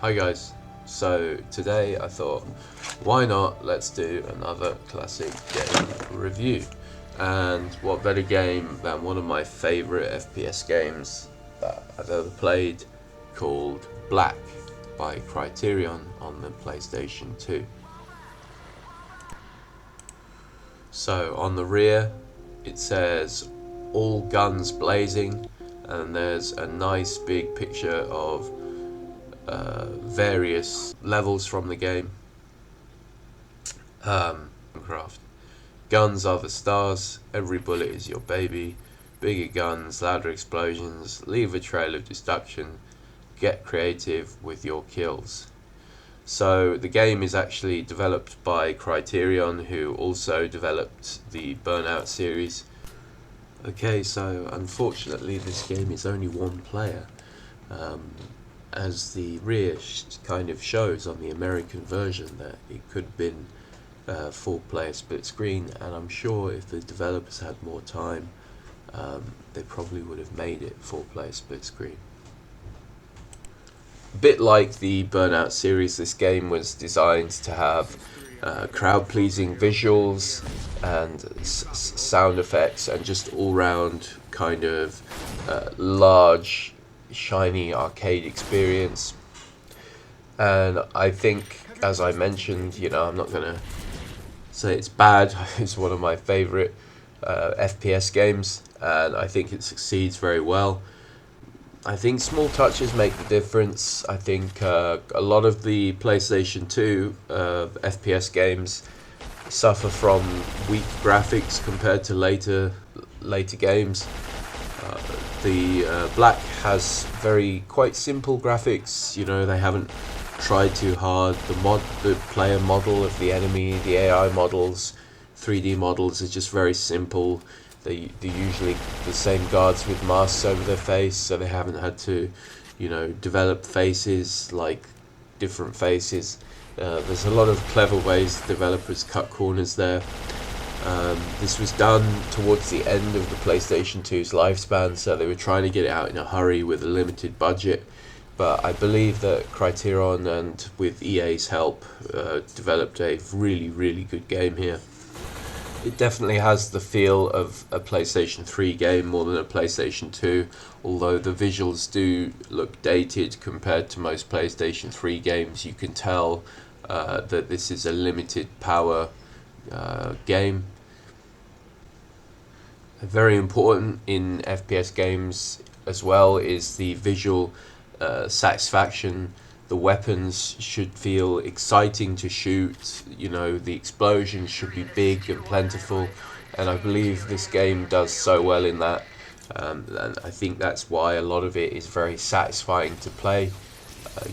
Hi guys, so today I thought, why not, let's do another classic game review. And what better game than one of my favourite FPS games that I've ever played, called Black by Criterion on the PlayStation 2. So on the rear it says all guns blazing, and there's a nice big picture of various levels from the game. Minecraft. Guns are the stars, every bullet is your baby. Bigger guns, louder explosions, leave a trail of destruction. Get creative with your kills. So the game is actually developed by Criterion, who also developed the Burnout series. Okay, so unfortunately this game is only one player. As the rear kind of shows on the American version, that it could have been 4-player split screen, and I'm sure if the developers had more time, they probably would have made it 4-player split screen. A bit like the Burnout series, this game was designed to have crowd-pleasing visuals and sound effects, and just all-round kind of large, shiny arcade experience. And I think, as I mentioned, I'm not gonna say it's bad. It's one of my favorite FPS games, and I think it succeeds very well. I think small touches make the difference. I think a lot of the PlayStation 2 FPS games suffer from weak graphics compared to later games. The Black has quite simple graphics. They haven't tried too hard. The player model of the enemy, the AI models, 3D models are just very simple. They're usually the same guards with masks over their face, so they haven't had to, develop faces, like different faces. There's a lot of clever ways developers cut corners there. This was done towards the end of the PlayStation 2's lifespan, so they were trying to get it out in a hurry with a limited budget. But I believe that Criterion, and with EA's help, developed a really, really good game here. It definitely has the feel of a PlayStation 3 game more than a PlayStation 2, although the visuals do look dated compared to most PlayStation 3 games. You can tell that this is a limited power game. Very important in FPS games as well is the visual satisfaction. The weapons should feel exciting to shoot, the explosions should be big and plentiful, and I believe this game does so well in that, and I think that's why a lot of it is very satisfying to play.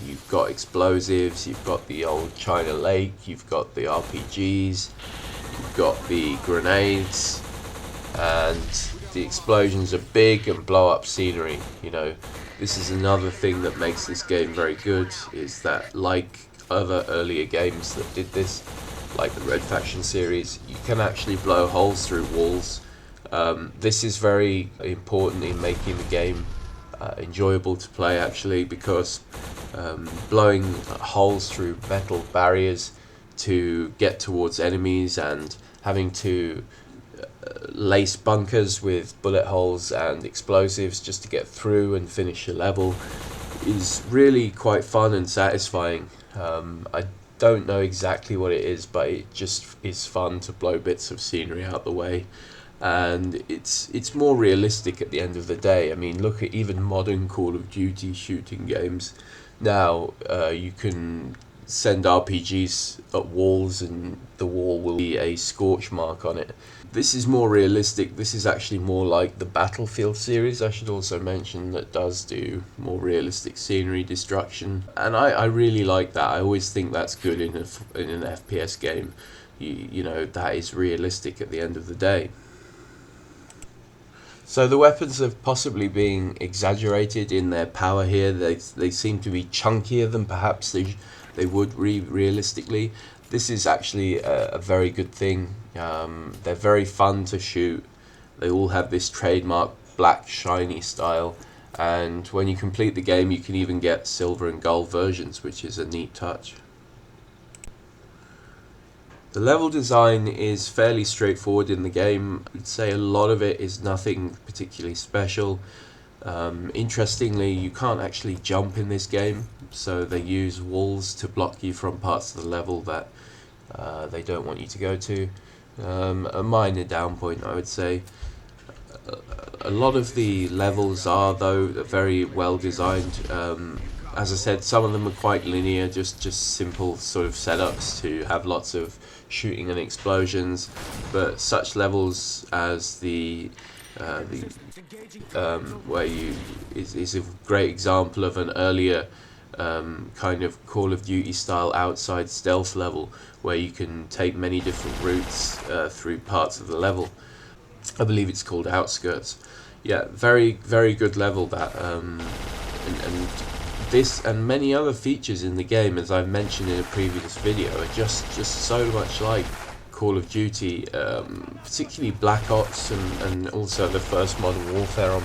You've got explosives, you've got the old China Lake, you've got the RPGs, you've got the grenades, and the explosions are big and blow up scenery. This is another thing that makes this game very good, is that, like other earlier games that did this, like the Red Faction series, you can actually blow holes through walls. This is very important in making the game enjoyable to play, actually, because blowing holes through metal barriers to get towards enemies and having to lace bunkers with bullet holes and explosives just to get through and finish a level is really quite fun and satisfying. I don't know exactly what it is, but it just is fun to blow bits of scenery out the way, and it's more realistic at the end of the day. I mean, look at even modern Call of Duty shooting games. Now you can send RPGs at walls and the wall will be a scorch mark on it. This is more realistic. This is actually more like the Battlefield series, I should also mention, that does do more realistic scenery destruction, and I really like that. I always think that's good in an FPS game. That is realistic at the end of the day. So the weapons have possibly been exaggerated in their power here. They seem to be chunkier than perhaps they would realistically. This is actually a very good thing. They're very fun to shoot. They all have this trademark black shiny style, and when you complete the game you can even get silver and gold versions, which is a neat touch. The level design is fairly straightforward in the game. I'd say a lot of it is nothing particularly special. Interestingly, you can't actually jump in this game, so they use walls to block you from parts of the level that they don't want you to go to. A minor down point, I would say. A lot of the levels are, though, very well designed. As I said, some of them are quite linear, just simple sort of setups to have lots of shooting and explosions. But such levels as where you is a great example of an earlier kind of Call of Duty style outside stealth level, where you can take many different routes through parts of the level. I believe it's called Outskirts. Yeah, very good level that, and this and many other features in the game, as I've mentioned in a previous video, are just so much like Call of Duty, particularly Black Ops and also the first Modern Warfare on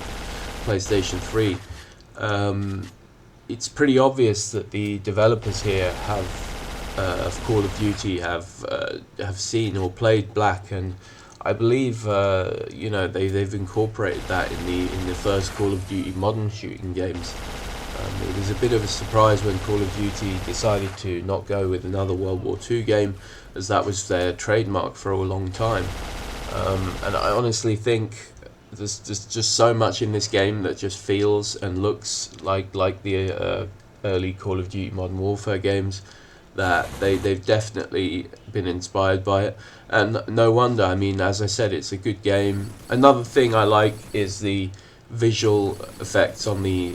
PlayStation 3. It's pretty obvious that the developers here of Call of Duty have seen or played Black, and I believe they've incorporated that in the first Call of Duty modern shooting games. It was a bit of a surprise when Call of Duty decided to not go with another World War II game, as that was their trademark for a long time. And I honestly think there's just so much in this game that just feels and looks like the early Call of Duty Modern Warfare games, that they've definitely been inspired by it. And no wonder. I mean, as I said, it's a good game. Another thing I like is the visual effects on the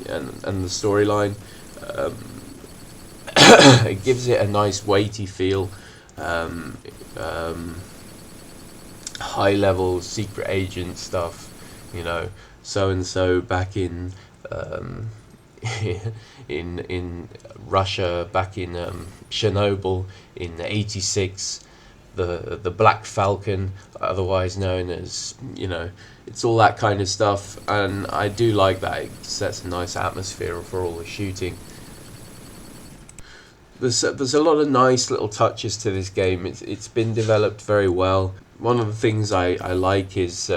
storyline. It gives it a nice weighty feel. High level secret agent stuff, so and so back in in Russia, back in Chernobyl in '86, the Black Falcon, otherwise known as, it's all that kind of stuff, and I do like that. It sets a nice atmosphere for all the shooting. There's a lot of nice little touches to this game. It's been developed very well. One of the things I like is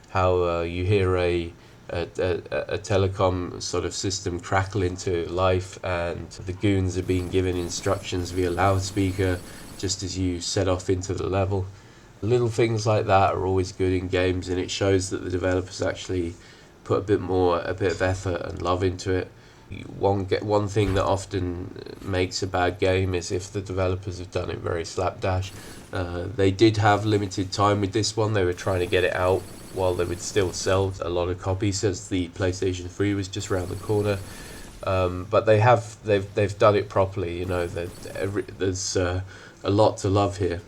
how you hear a telecom sort of system crackle into life, and the goons are being given instructions via loudspeaker just as you set off into the level. Little things like that are always good in games, and it shows that the developers actually put a bit of effort and love into it. One thing that often makes a bad game is if the developers have done it very slapdash. They did have limited time with this one. They were trying to get it out while they would still sell a lot of copies, as the PlayStation 3 was just around the corner. But they've done it properly. There's a lot to love here.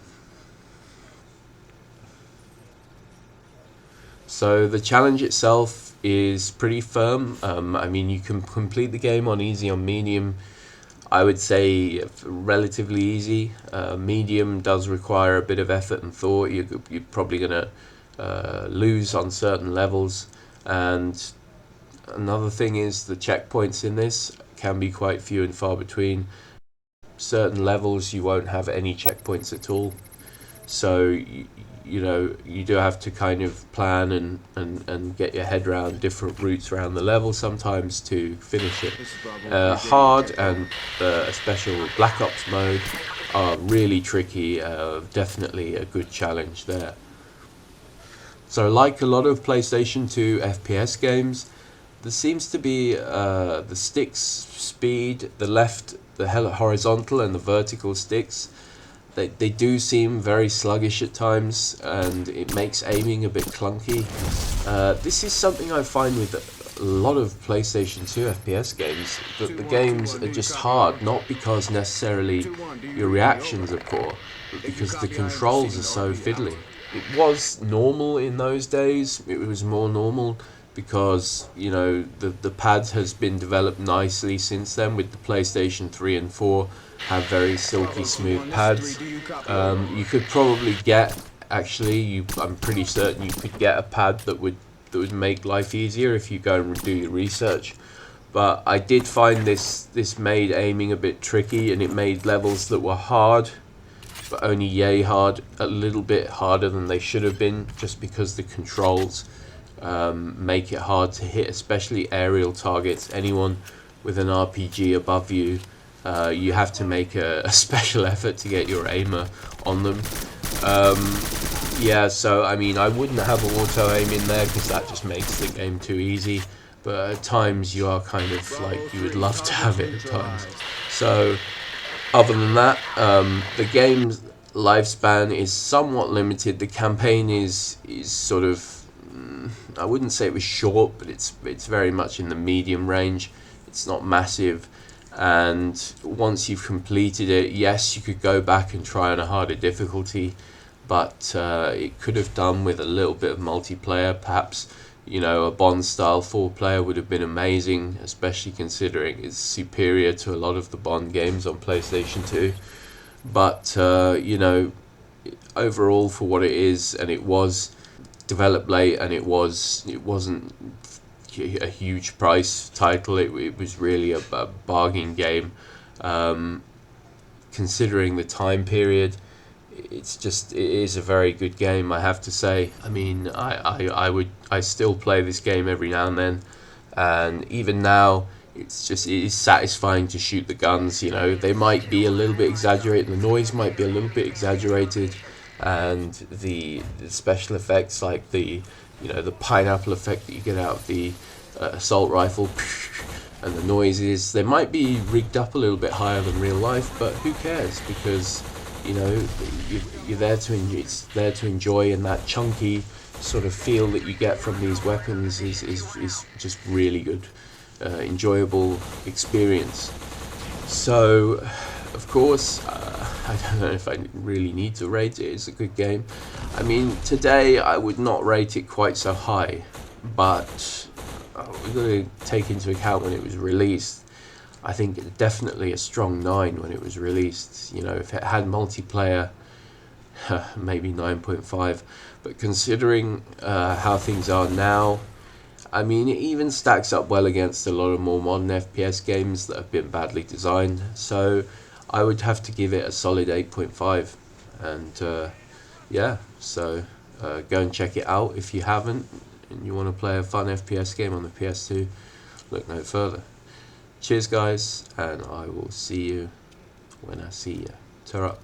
So the challenge itself is pretty firm. I mean, you can complete the game on easy, on medium. I would say relatively easy. Medium does require a bit of effort and thought. You're probably going to lose on certain levels. And another thing is the checkpoints in this can be quite few and far between. Certain levels you won't have any checkpoints at all. So you do have to kind of plan and get your head around different routes around the level sometimes to finish it. Hard and a special Black Ops mode are really tricky. Definitely a good challenge there. So like a lot of PlayStation 2 FPS games, there seems to be the sticks speed, the horizontal and the vertical sticks. They do seem very sluggish at times, and it makes aiming a bit clunky. This is something I find with a lot of PlayStation 2 FPS games, that the games are just hard, not because necessarily your reactions are poor, but because the controls are so fiddly. It was normal in those days. It was more normal because the pad has been developed nicely since then, with the PlayStation 3 and 4 have very silky smooth pads. You could probably get, I'm pretty certain you could get a pad that would would make life easier if you go and do your research. But I did find this made aiming a bit tricky, and it made levels that were hard, but only yay hard, a little bit harder than they should have been, just because the controls make it hard to hit, especially aerial targets. Anyone with an RPG above you, you have to make a special effort to get your aimer on them. Yeah, so I mean, I wouldn't have auto aim in there because that just makes the game too easy. But at times you are kind of like, you would love to have it at times. So other than that, the game's lifespan is somewhat limited. The campaign is sort of, I wouldn't say it was short, but it's very much in the medium range. It's not massive, and once you've completed it, yes, you could go back and try on a harder difficulty, but it could have done with a little bit of multiplayer. Perhaps, you know, a Bond style 4-player would have been amazing, especially considering it's superior to a lot of the Bond games on PlayStation 2. But you know, overall, for what it is, and it was developed late, and it wasn't a huge price title. It was really a bargain game, considering the time period. It is a very good game, I have to say. I mean, I still play this game every now and then, and even now it is satisfying to shoot the guns. You know, they might be a little bit exaggerated, the noise might be a little bit exaggerated, and the special effects, like the pineapple effect that you get out of the assault rifle, and the noises, they might be rigged up a little bit higher than real life, but who cares? Because, you know, you're there to enjoy, it's there to enjoy, and that chunky sort of feel that you get from these weapons is just really good, enjoyable experience. So, of course, I don't know if I really need to rate it. It's a good game. I mean, today I would not rate it quite so high, but we've got to take into account when it was released. I think definitely a strong 9 when it was released. You know, if it had multiplayer, maybe 9.5. But considering how things are now, I mean, it even stacks up well against a lot of more modern FPS games that have been badly designed. So I would have to give it a solid 8.5. And yeah, so go and check it out if you haven't, and you want to play a fun FPS game on the PS2. Look no further. Cheers, guys, and I will see you when I see you. Ta-ra.